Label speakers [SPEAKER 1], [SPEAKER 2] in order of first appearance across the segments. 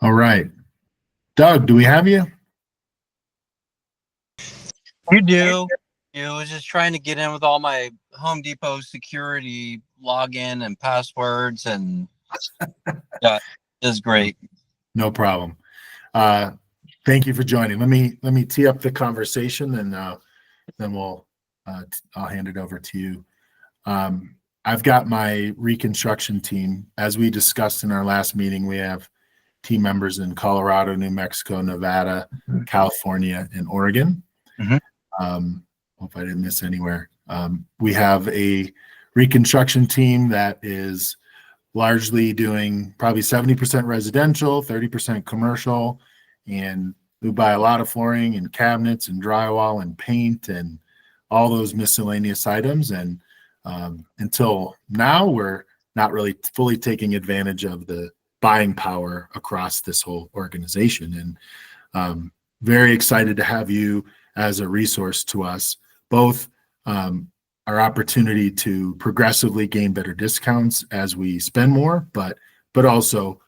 [SPEAKER 1] All right. Doug, do we have you?
[SPEAKER 2] You do. You was just trying to get in with all my Home Depot security login and passwords, and yeah, it's great.
[SPEAKER 1] No problem. Uh, Thank you for joining. Let me tee up the conversation, and then I'll hand it over to you. I've got my reconstruction team. As we discussed in our last meeting, we have team members in Colorado, New Mexico, Nevada, California, and Oregon.
[SPEAKER 2] Mhm.
[SPEAKER 1] Hope I didn't miss anywhere. We have a reconstruction team that is largely doing probably 70% residential, 30% commercial, and we buy a lot of flooring and cabinets and drywall and paint and all those miscellaneous items. And until now, we're not really fully taking advantage of the buying power across this whole organization. And very excited to have you as a resource to us, both our opportunity to progressively gain better discounts as we spend more, but also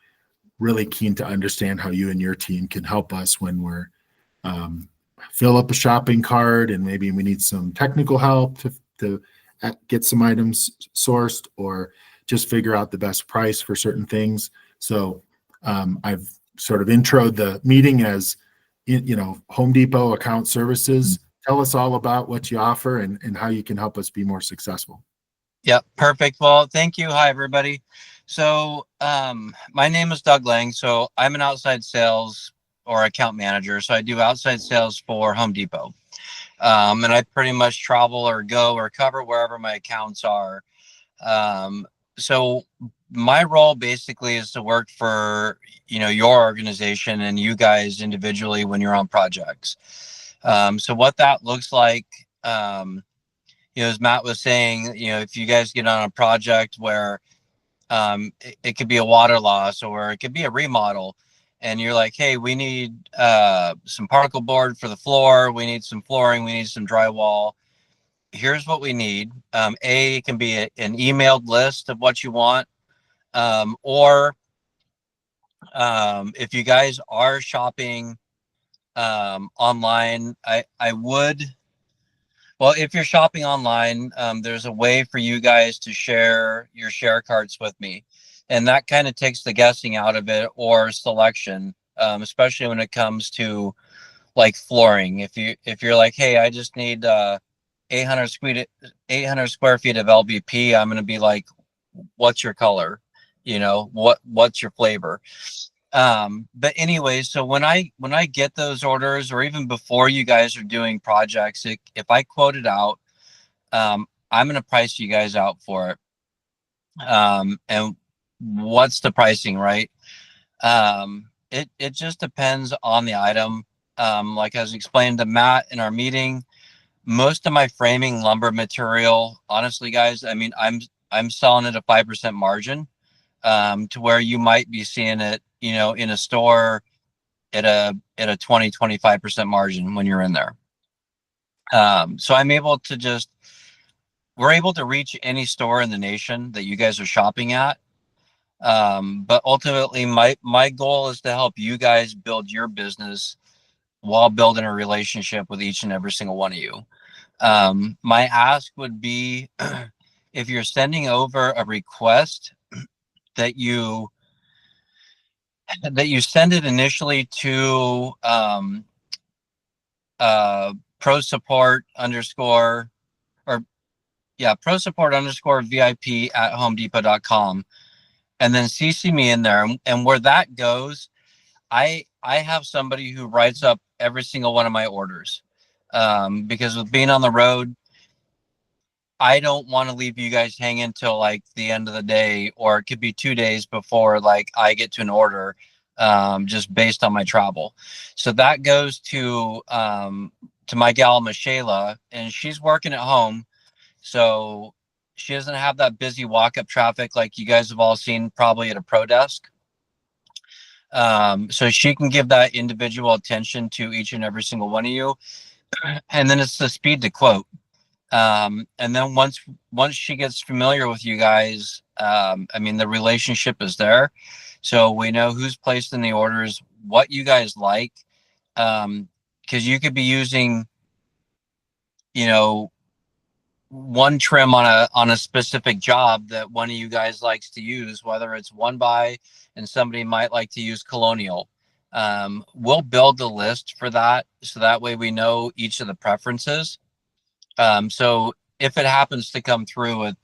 [SPEAKER 1] really keen to understand how you and your team can help us when we're fill up a shopping cart and maybe we need some technical help to get some items sourced or just figure out the best price for certain things. So I've sort of introed the meeting as, Home Depot Account Services. Tell us all about what you offer and how you can help us be more successful.
[SPEAKER 2] Yep, perfect. Well, thank you. Hi, everybody. So, my name is Doug Lang. So, I'm an outside sales or account manager. So, I do outside sales for Home Depot. And I pretty much travel or go or cover wherever my accounts are. So, my role basically is to work for, your organization and you guys individually when you're on projects. So, what that looks like, as Matt was saying, if you guys get on a project where it could be a water loss or it could be a remodel, and you're like, hey, we need some particle board for the floor, we need some flooring, we need some drywall. Here's what we need. It can be an emailed list of what you want, or if you guys are shopping online, I would. Well, if you're shopping online, there's a way for you guys to share your share carts with me. And that kind of takes the guessing out of it or selection, especially when it comes to like flooring. If you're like, hey, I just need 800 square feet of LVP, I'm going to be like, what's your color? What's your flavor? But anyway, so when I get those orders, or even before you guys are doing projects, if I quote it out, I'm going to price you guys out for it. And what's the pricing, right? It just depends on the item. Like I was explaining to Matt in our meeting, most of my framing lumber material, honestly, guys, I mean, I'm selling at a 5% margin, to where you might be seeing it, in a store at a 20-25% margin when you're in there. So we're able to reach any store in the nation that you guys are shopping at. But ultimately my goal is to help you guys build your business while building a relationship with each and every single one of you. My ask would be, if you're sending over a request, that you send it initially to pro support underscore VIP at homedepot.com, and then CC me in there. And where that goes, I have somebody who writes up every single one of my orders, because with being on the road, I don't want to leave you guys hanging till like the end of the day, or it could be 2 days before like I get to an order, just based on my travel. So that goes to my gal Michaela, and she's working at home, so she doesn't have that busy walk-up traffic like you guys have all seen probably at a pro desk. So she can give that individual attention to each and every single one of you, and then it's the speed to quote. And then once she gets familiar with you guys, I mean, the relationship is there. So we know who's placing the orders, what you guys like. Because you could be using, you know, one trim on a specific job that one of you guys likes to use, whether it's one by and somebody might like to use Colonial. We'll build the list for that, so that way we know each of the preferences. So if it happens to come through with,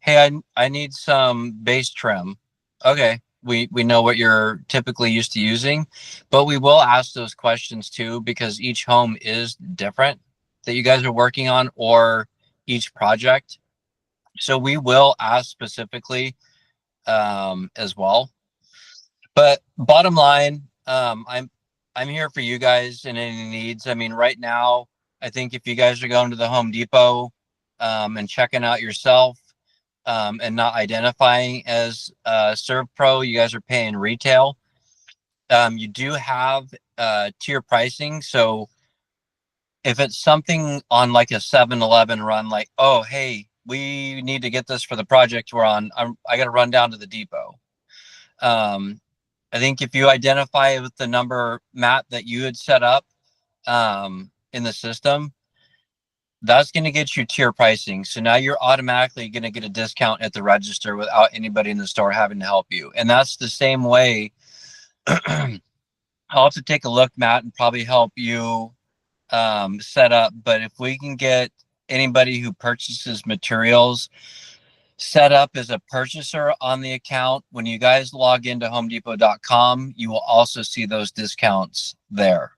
[SPEAKER 2] hey, I need some base trim, okay, we know what you're typically used to using, but we will ask those questions too, because each home is different that you guys are working on, or each project. So we will ask specifically as well. But bottom line, I'm here for you guys in any needs. I mean, right now, I think if you guys are going to the Home Depot and checking out yourself and not identifying as ServPro, you guys are paying retail. You do have tier pricing. So if it's something on like a 7-Eleven run, like, oh, hey, we need to get this for the project we're on, I got to run down to the depot. I think if you identify with the number, Matt, that you had set up in the system, that's going to get you tier pricing. So now you're automatically going to get a discount at the register without anybody in the store having to help you. And that's the same way. I'll have to take a look, Matt, and probably help you set up. But if we can get anybody who purchases materials set up as a purchaser on the account, when you guys log into homedepot.com, you will also see those discounts there.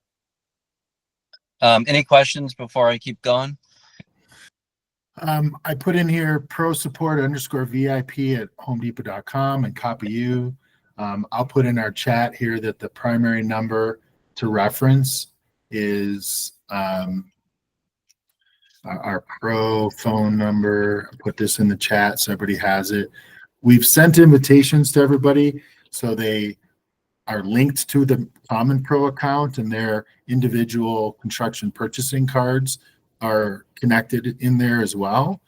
[SPEAKER 2] Any questions before I keep going?
[SPEAKER 1] I put in here pro support _VIP at homedepot.com and copy you. I'll put in our chat here that the primary number to reference is our pro phone number. Put this in the chat so everybody has it. We've sent invitations to everybody, so they are linked to the Common Pro account, and their individual construction purchasing cards are connected in there as well.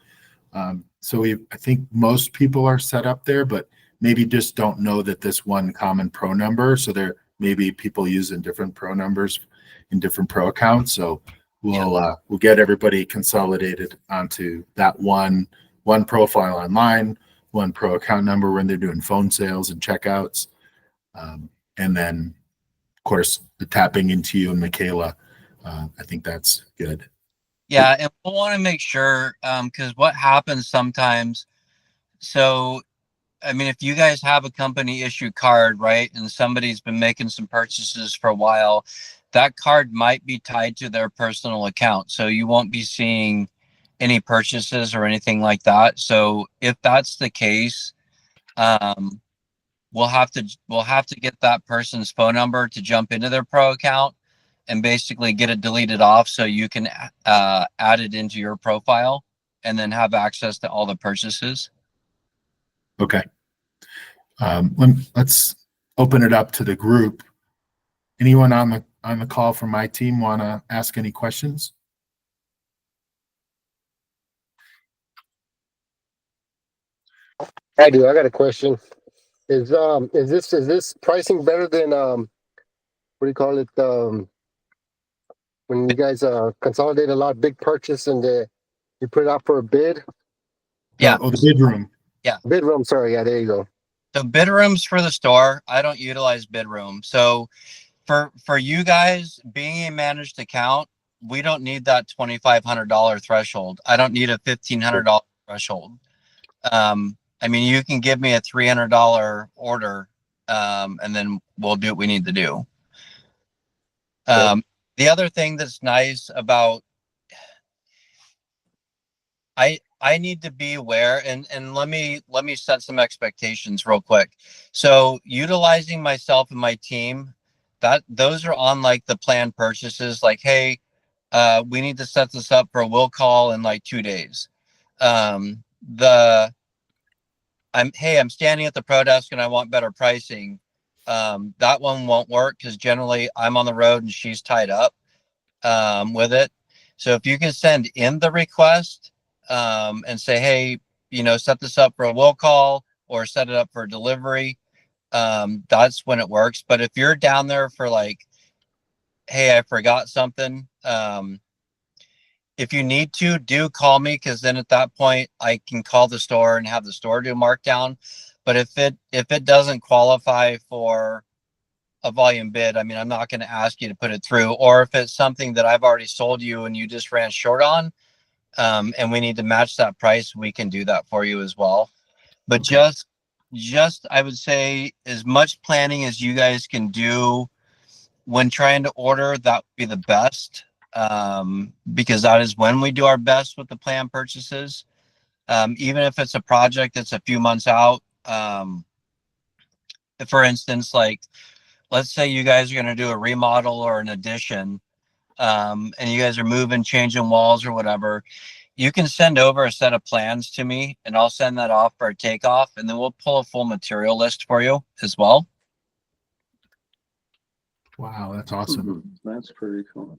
[SPEAKER 1] So I think most people are set up there, but maybe just don't know that this one Common Pro number. So there may be people using different pro numbers in different pro accounts. So we'll get everybody consolidated onto that one profile online, one pro account number when they're doing phone sales and checkouts. And then, of course, the tapping into you and Michaela. I think that's good.
[SPEAKER 2] Yeah, and we'll want to make sure, because what happens sometimes, so, I mean, if you guys have a company issue card, right, and somebody's been making some purchases for a while, that card might be tied to their personal account. So you won't be seeing any purchases or anything like that. So if that's the case, we'll have to get that person's phone number to jump into their pro account and basically get it deleted off, so you can add it into your profile and then have access to all the purchases.
[SPEAKER 1] Okay. Let's open it up to the group. Anyone on the call from my team want to ask any questions?
[SPEAKER 3] I do. I got a question. Is this pricing better than what do you call it? When you guys consolidate a lot of big purchase and you put it out for a bid?
[SPEAKER 2] Yeah.
[SPEAKER 1] Oh, the bid room.
[SPEAKER 2] Yeah.
[SPEAKER 3] Bid room. Sorry. Yeah, there you go.
[SPEAKER 2] So bid rooms for the store, I don't utilize bid room. So for you guys being a managed account, we don't need that $2,500 threshold. I don't need a $1,500 threshold. I mean, you can give me a $300 order, and then we'll do what we need to do. The other thing that's nice about, I need to be aware, and let me set some expectations real quick. So utilizing myself and my team, those are on like the planned purchases, like, hey, we need to set this up for a will call in like 2 days. I'm standing at the pro desk and I want better pricing. That one won't work because generally I'm on the road and she's tied up with it. So if you can send in the request and say, hey, set this up for a will call or set it up for delivery, that's when it works. But if you're down there for like, hey, I forgot something, if you need to, do call me, because then at that point I can call the store and have the store do a markdown. But if it doesn't qualify for a volume bid, I mean, I'm not going to ask you to put it through. Or if it's something that I've already sold you and you just ran short on, and we need to match that price, we can do that for you as well. But
[SPEAKER 1] Okay.
[SPEAKER 2] just I would say, as much planning as you guys can do when trying to order, that would be the best, because that is when we do our best with the plan purchases. Even if it's a project that's a few months out, for instance, like, let's say you guys are going to do a remodel or an addition, and you guys are moving, changing walls or whatever, you can send over a set of plans to me and I'll send that off for a takeoff, and then we'll pull a full material list for you as well.
[SPEAKER 1] Wow, that's awesome.
[SPEAKER 4] That's pretty cool.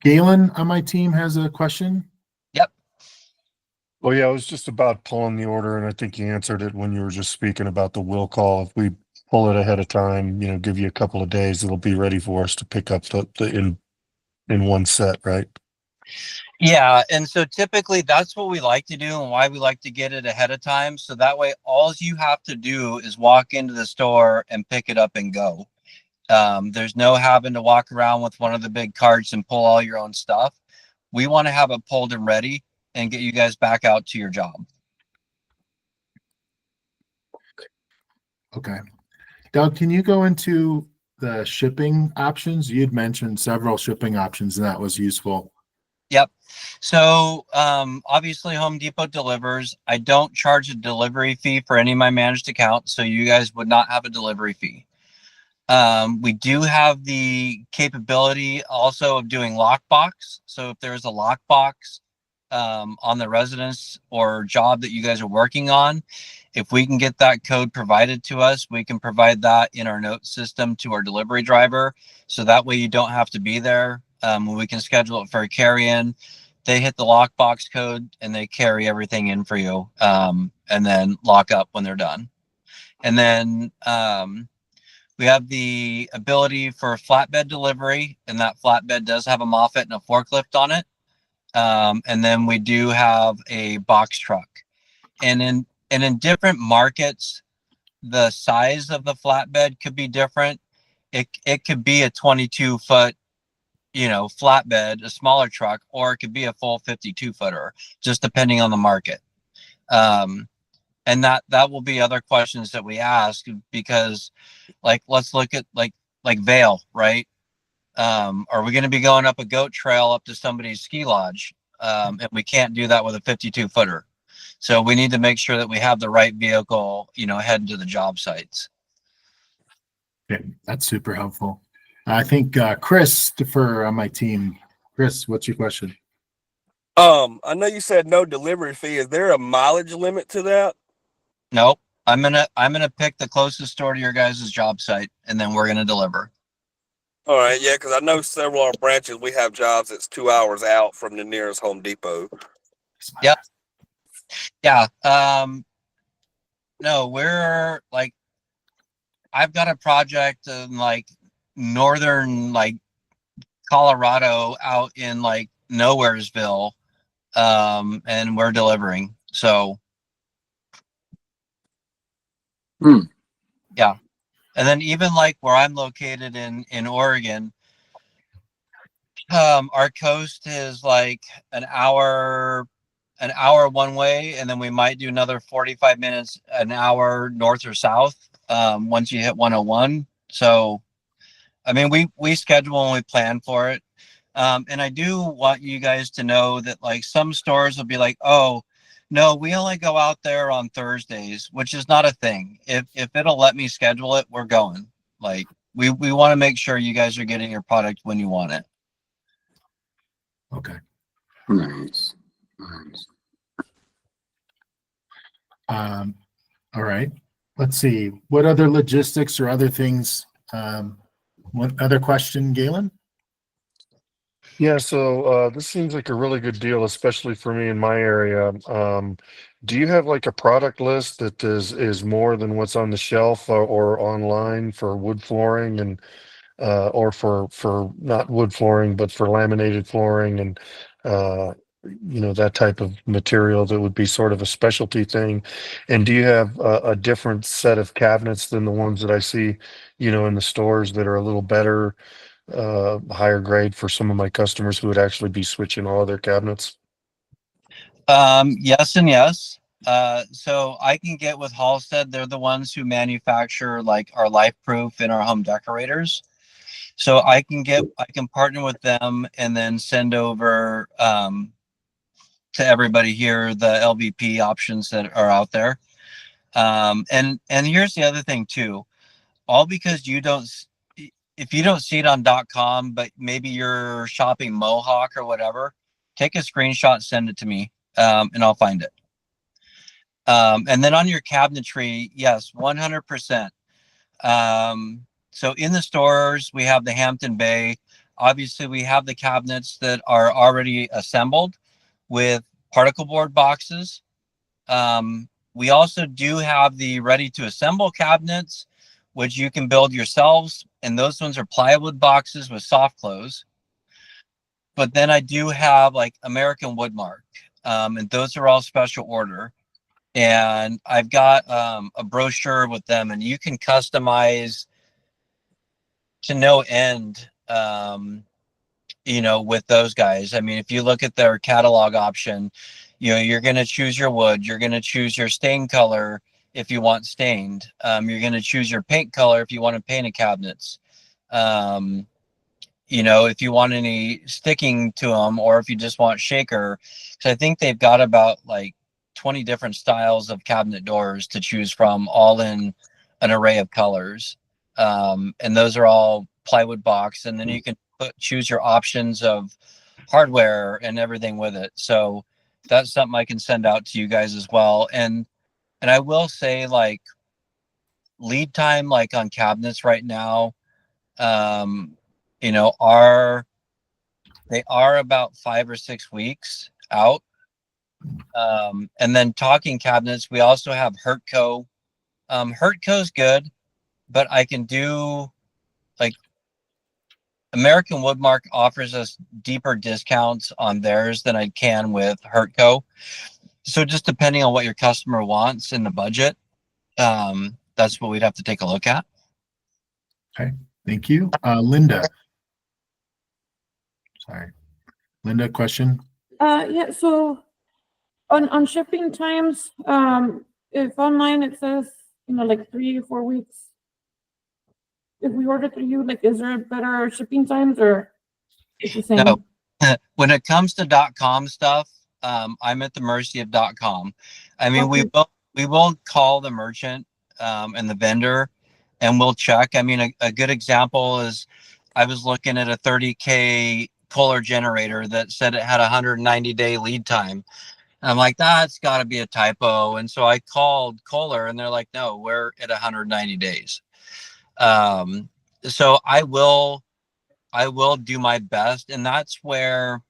[SPEAKER 1] Galen on my team has a question.
[SPEAKER 5] Well, yeah, I was just about pulling the order, and I think you answered it when you were just speaking about the will call. If we pull it ahead of time, give you a couple of days, it'll be ready for us to pick up the in one set, right?
[SPEAKER 2] Yeah, and so typically that's what we like to do and why we like to get it ahead of time. So that way, all you have to do is walk into the store and pick it up and go. There's no having to walk around with one of the big carts and pull all your own stuff. We want to have it pulled and ready and get you guys back out to your job.
[SPEAKER 1] Okay. Doug, can you go into the shipping options? You'd mentioned several shipping options and that was useful.
[SPEAKER 2] Yep. So obviously Home Depot delivers. I don't charge a delivery fee for any of my managed accounts, so you guys would not have a delivery fee. We do have the capability also of doing lockbox. So if there's a lockbox on the residence or job that you guys are working on, if we can get that code provided to us, we can provide that in our note system to our delivery driver. So that way you don't have to be there. We can schedule it for a carry-in. They hit the lockbox code and they carry everything in for you, and then lock up when they're done. And then we have the ability for flatbed delivery, and that flatbed does have a Moffett and a forklift on it. And then we do have a box truck. And in different markets, the size of the flatbed could be different. It could be a 22-foot, flatbed, a smaller truck, or it could be a full 52-footer, just depending on the market. And that will be other questions that we ask, because let's look at like Vail, right? Are we going to be going up a goat trail up to somebody's ski lodge? And we can't do that with a 52-footer. So we need to make sure that we have the right vehicle, heading to the job sites.
[SPEAKER 1] Okay, that's super helpful. I think Christopher on my team. Chris, what's your question?
[SPEAKER 6] I know you said no delivery fee. Is there a mileage limit to that?
[SPEAKER 2] Nope. I'm gonna pick the closest store to your guys' job site, and then we're gonna deliver.
[SPEAKER 6] All right, yeah, because I know several of our branches, we have jobs that's 2 hours out from the nearest Home Depot.
[SPEAKER 2] Yep. Yeah. No, we're I've got a project in northern Colorado, out in Nowheresville, and we're delivering. So yeah. And then even where I'm located in Oregon, our coast is an hour one way, and then we might do another 45 minutes, an hour north or south, once you hit 101. So, I mean, we schedule and we plan for it. And I do want you guys to know that some stores will be like, oh, no, we only go out there on Thursdays, which is not a thing. If it'll let me schedule it, we're going. We want to make sure you guys are getting your product when you want it.
[SPEAKER 1] Okay.
[SPEAKER 4] Nice.
[SPEAKER 1] All right. Let's see. What other logistics or other things? What other question, Galen?
[SPEAKER 5] Yeah, so this seems like a really good deal, especially for me in my area. Do you have like a product list that is more than what's on the shelf or online for wood flooring and or for not wood flooring, but for laminated flooring and that type of material that would be sort of a specialty thing? And do you have a different set of cabinets than the ones that I see, in the stores that are a little better? Higher grade for some of my customers who would actually be switching all of their cabinets?
[SPEAKER 2] Yes and yes. So I can get with Halstead. They're the ones who manufacture like our Life Proof and our home decorators. So I can partner with them and then send over to everybody here the LVP options that are out there. And here's the other thing too. All because if you don't see it on .com, but maybe you're shopping Mohawk or whatever, take a screenshot, send it to me, and I'll find it. And then on your cabinetry, yes, 100%. So in the stores, we have the Hampton Bay. Obviously, we have the cabinets that are already assembled with particle board boxes. We also do have the ready to assemble cabinets, which you can build yourselves. And those ones are plywood boxes with soft close. But then I do have like American Woodmark, and those are all special order. And I've got a brochure with them, and you can customize to no end, with those guys. I mean, if you look at their catalog option, you're going to choose your wood, you're going to choose your stain color if you want stained, you're going to choose your paint color if you want to paint a cabinets. If you want any sticking to them, or if you just want shaker. So I think they've got about like 20 different styles of cabinet doors to choose from, all in an array of colors. And those are all plywood box. And then you can choose your options of hardware and everything with it. So that's something I can send out to you guys as well. And I will say, like, lead time, like on cabinets right now, they are about 5 or 6 weeks out. And then talking cabinets, we also have Hurtco. Hurtco's good, but I can do, like, American Woodmark offers us deeper discounts on theirs than I can with Hurtco. So just depending on what your customer wants in the budget, that's what we'd have to take a look at.
[SPEAKER 1] Thank you. Linda. Sorry. Linda, question?
[SPEAKER 7] Yeah, so on shipping times, if online it says, like 3 or 4 weeks, if we order through you, like, is there better shipping times or it's the same?
[SPEAKER 2] No. When it comes to .com stuff, I'm at the mercy of .com. I mean,
[SPEAKER 7] Okay.
[SPEAKER 2] we will call the merchant and the vendor, and we'll check. I mean, a good example is I was looking at a 30K Kohler generator that said it had a 190-day lead time. And I'm like, that's got to be a typo. And so I called Kohler, and they're like, no, we're at 190 days. So I will do my best, and that's where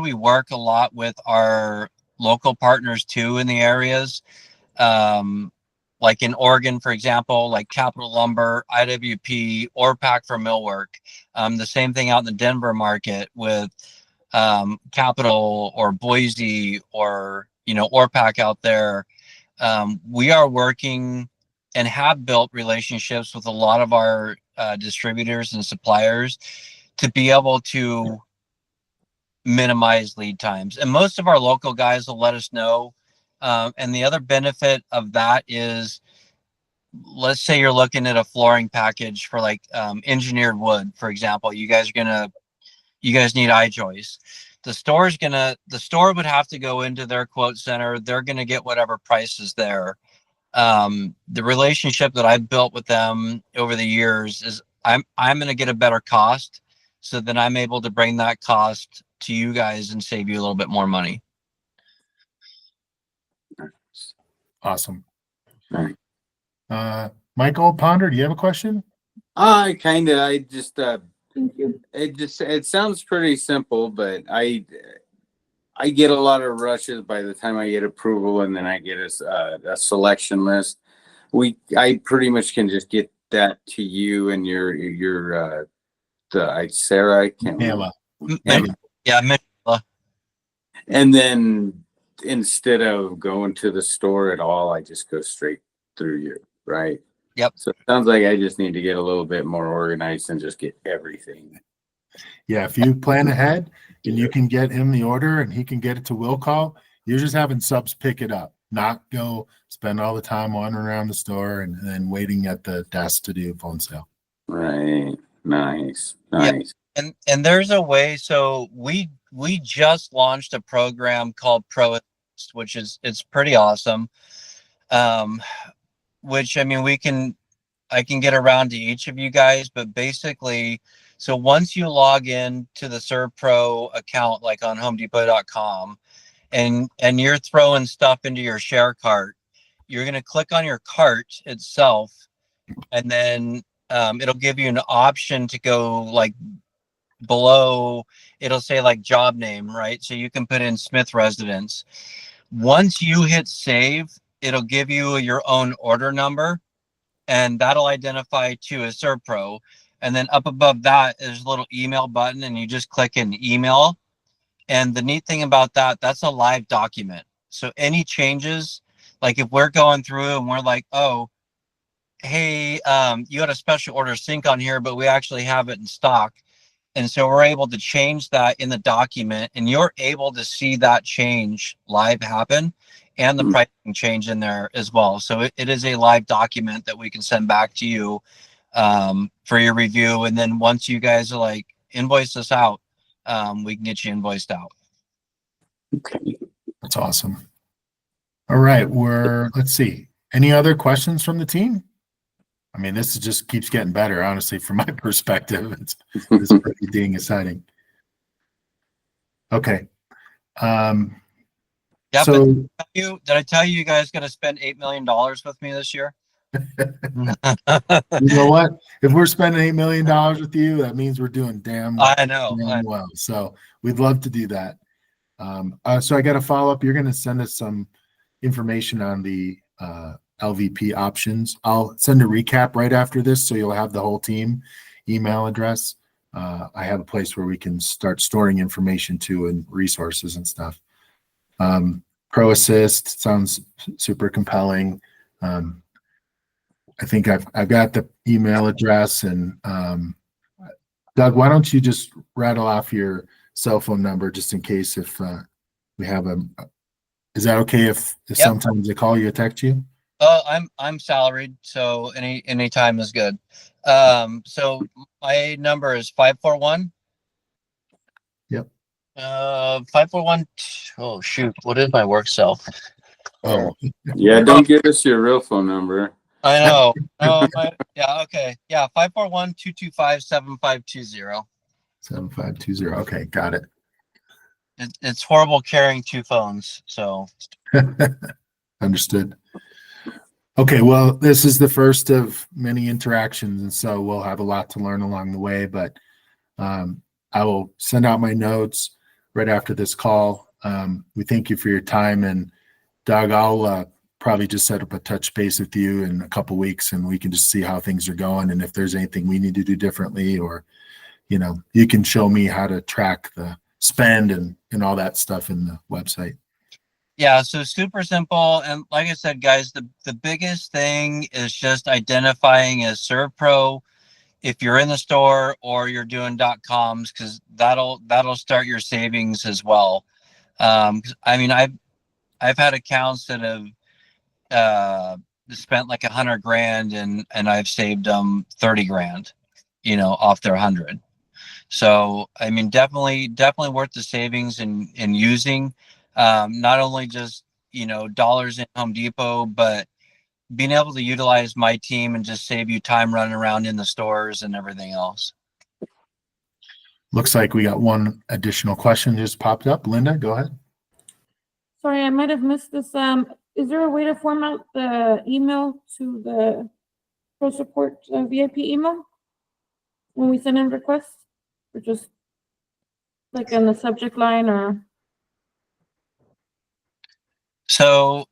[SPEAKER 2] we work a lot with our local partners too in the areas. Like in Oregon, for example, like Capital Lumber, IWP, Orpak for millwork. The same thing out in the Denver market with Capital or Boise or Orpak out there. We are working and have built relationships with a lot of our distributors and suppliers to be able to minimize lead times. And most of our local guys will let us know. And the other benefit of that is, let's say you're looking at a flooring package for like engineered wood, for example. You guys need I-joist. The store would have to go into their quote center. They're going to get whatever price is there. The relationship that I've built with them over the years is I'm going to get a better cost. So then I'm able to bring that cost to you guys and save you a little bit more money.
[SPEAKER 1] Awesome.
[SPEAKER 4] Right.
[SPEAKER 1] Michael Ponder, do you have a question?
[SPEAKER 8] I just
[SPEAKER 7] Thank you.
[SPEAKER 8] It sounds pretty simple, but I get a lot of rushes by the time I get approval, and then I get a selection list. I pretty much can just get that to you and your Sarah, I can't remember.
[SPEAKER 1] Mayla.
[SPEAKER 2] Yeah,
[SPEAKER 8] And then instead of going to the store at all, I just go straight through you, right?
[SPEAKER 2] Yep.
[SPEAKER 8] So it sounds like I just need to get a little bit more organized and just get everything.
[SPEAKER 1] Yeah, if you plan ahead and you can get him the order and he can get it to will call, you're just having subs pick it up, not go spend all the time wandering around the store and then waiting at the desk to do phone sale.
[SPEAKER 8] Right. Nice.
[SPEAKER 2] Yep. And there's a way. So we just launched a program called Pro Assist, which it's pretty awesome. Which I mean, I can get around to each of you guys, but basically, so once you log in to the ServPro account, like on HomeDepot.com, and you're throwing stuff into your share cart, you're going to click on your cart itself, and then it'll give you an option to go like below. It'll say like job name, right? So you can put in Smith Residence. Once you hit save, it'll give you your own order number, and that'll identify to a ServPro. And then up above that is a little email button, and you just click an email. And the neat thing about that, that's a live document. So any changes, like if we're going through and we're like, oh, hey, you had a special order sink on here, but we actually have it in stock. And so we're able to change that in the document, and you're able to see that change live happen and the pricing change in there as well. So it is a live document that we can send back to you for your review. And then once you guys are like, invoice us out, we can get you invoiced out.
[SPEAKER 8] Okay.
[SPEAKER 1] That's awesome. All right. Let's see. Any other questions from the team? I mean, this just keeps getting better, honestly, from my perspective. It's pretty dang exciting. Okay.
[SPEAKER 2] Yeah,
[SPEAKER 1] So
[SPEAKER 2] but did I tell you guys got to spend $8 million with me this year?
[SPEAKER 1] you know what? If we're spending $8 million with you, that means we're doing damn well. So we'd love to do that. So I got to follow up. You're going to send us some information on the LVP options. I'll send a recap right after this, so you'll have the whole team email address. I have a place where we can start storing information too, and resources and stuff. Pro Assist sounds super compelling. I think I've got the email address, and Doug, why don't you just rattle off your cell phone number just in case if we have is that okay if
[SPEAKER 2] Yep.
[SPEAKER 1] sometimes they call you or text you?
[SPEAKER 2] I'm salaried, so any time is good. So my number is 541.
[SPEAKER 1] Yep.
[SPEAKER 2] 541. Oh shoot, what is my work cell?
[SPEAKER 1] Oh,
[SPEAKER 8] Yeah, don't give us your real phone number.
[SPEAKER 2] I know. Yeah, okay. Yeah, 541-225-7520.
[SPEAKER 1] 7520. Okay, got it.
[SPEAKER 2] It's horrible carrying two phones, so.
[SPEAKER 1] Understood. Okay, well, this is the first of many interactions, and so we'll have a lot to learn along the way, but I will send out my notes right after this call. We thank you for your time, and Doug, I'll probably just set up a touch base with you in a couple weeks, and we can just see how things are going, and if there's anything we need to do differently, or, you can show me how to track the spend and all that stuff in the website.
[SPEAKER 2] Yeah, so super simple. And like I said, guys, the biggest thing is just identifying as ServPro if you're in the store or you're doing .coms, because that'll start your savings as well. I mean, I've had accounts that have spent like $100,000 and I've saved them $30,000, off their 100. So I mean, definitely worth the savings and using. Not only just, dollars in Home Depot, but being able to utilize my team and just save you time running around in the stores and everything else.
[SPEAKER 1] Looks like we got one additional question just popped up. Linda, go ahead.
[SPEAKER 7] Sorry, I might have missed this. Is there a way to format the email to the Pro Support VIP email when we send in requests? Or just like in the subject line or?
[SPEAKER 2] So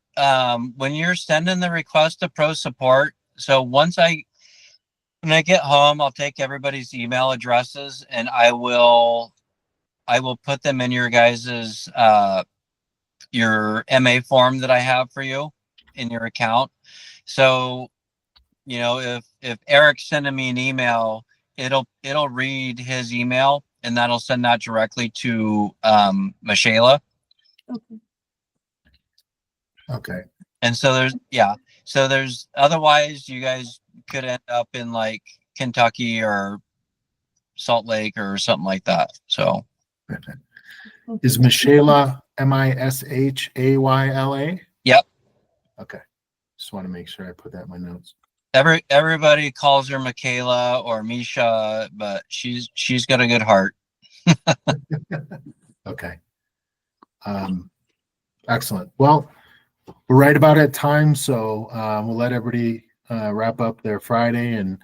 [SPEAKER 2] when you're sending the request to pro support, so when I get home, I'll take everybody's email addresses and I will put them in your guys's your MA form that I have for you in your account. So, you know, if Eric's sending me an email, it'll read his email and that'll send that directly to Michaela.
[SPEAKER 7] Okay.
[SPEAKER 1] Okay.
[SPEAKER 2] And so there's otherwise you guys could end up in like Kentucky or Salt Lake or something like that. So
[SPEAKER 1] Is Michaela Mishayla?
[SPEAKER 2] Yep.
[SPEAKER 1] Okay. Just want to make sure I put that in my notes.
[SPEAKER 2] everybody calls her Michaela or Misha, but she's got a good heart.
[SPEAKER 1] Okay. Excellent. Well, we're right about at time, so we'll let everybody wrap up their Friday. And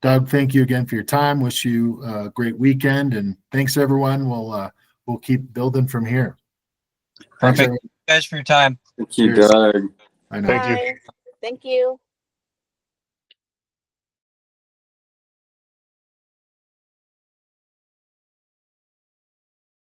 [SPEAKER 1] Doug, thank you again for your time. Wish you a great weekend, and thanks everyone. We'll keep building from here. Thanks,
[SPEAKER 2] Perfect. Thank you guys for your time.
[SPEAKER 8] Thank you,
[SPEAKER 1] Cheers.
[SPEAKER 8] Doug.
[SPEAKER 1] I know.
[SPEAKER 5] Thank you.
[SPEAKER 9] Bye. Thank you.